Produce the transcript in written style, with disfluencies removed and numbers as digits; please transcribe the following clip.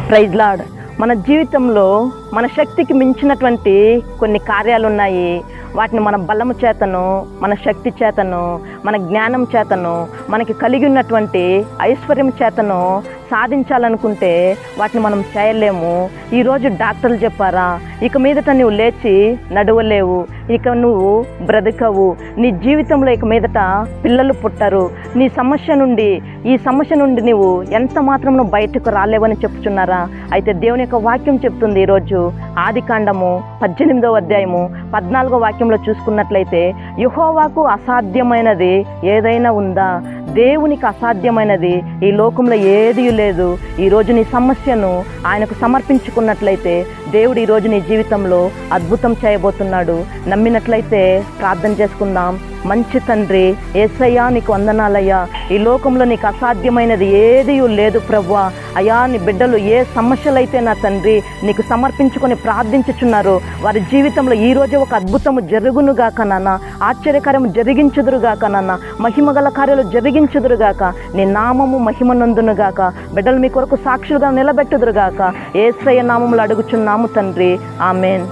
Praise lord. మన జీవితంలో మన శక్తికి మించినటువంటి కొన్ని కార్యాలు ఉన్నాయి. వాటిని మన బలము చేతను, మన శక్తి చేతను, మన జ్ఞానం చేతను, మనకి కలిగి ఉన్నటువంటి ఐశ్వర్యం చేతను సాధించాలనుకుంటే వాటిని మనం చేయలేము. ఈరోజు డాక్టర్లు చెప్పారా, ఇక మీదట నువ్వు లేచి నడవలేవు, ఇక నువ్వు బ్రతకవు, నీ జీవితంలో ఇక మీదట పిల్లలు పుట్టరు, ఈ సమస్య నుండి నువ్వు ఎంత మాత్రం నువ్వు బయటకు రాలేవని చెప్తున్నారా? అయితే దేవుని యొక్క వాక్యం చెప్తుంది ఈరోజు ఆదికాండము 18వ అధ్యాయము 14వ వాక్యంలో చూసుకున్నట్లయితే, యెహోవాకు అసాధ్యమైనది ఏదైనా ఉందా? దేవునికి అసాధ్యమైనది ఈ లోకంలో ఏదీ లేదు. ఈరోజు నీ సమస్యను ఆయనకు సమర్పించుకున్నట్లయితే దేవుడు ఈరోజు నీ జీవితంలో అద్భుతం చేయబోతున్నాడు. నమ్మినట్లయితే ప్రార్థన చేసుకుందాం. మంచి తండ్రి యేసయ్యా, నీకు వందనాలయ్యా. ఈ లోకంలో నీకు అసాధ్యమైనది ఏదీ లేదు ప్రభువా. అయ్యా, నీ బిడ్డలు ఏ సమస్యలైతే నా తండ్రి నీకు సమర్పించుకొని ప్రార్థించుచున్నారు, వారి జీవితంలో ఈరోజే ఒక అద్భుతము జరుగునుగాక నాన్న, ఆశ్చర్యకార్యము జరిగించుదురుగాక నాన్న, మహిమగల కార్యాలు జరిగించుదురుగాక, నీ నామము మహిమనందునుగాక, బిడ్డలు మీ కొరకు సాక్షులుగా నిలబెట్టుదురుగాక. యేసయ్య నామములో అడుగుచున్నాము తండ్రి, ఆమేన్.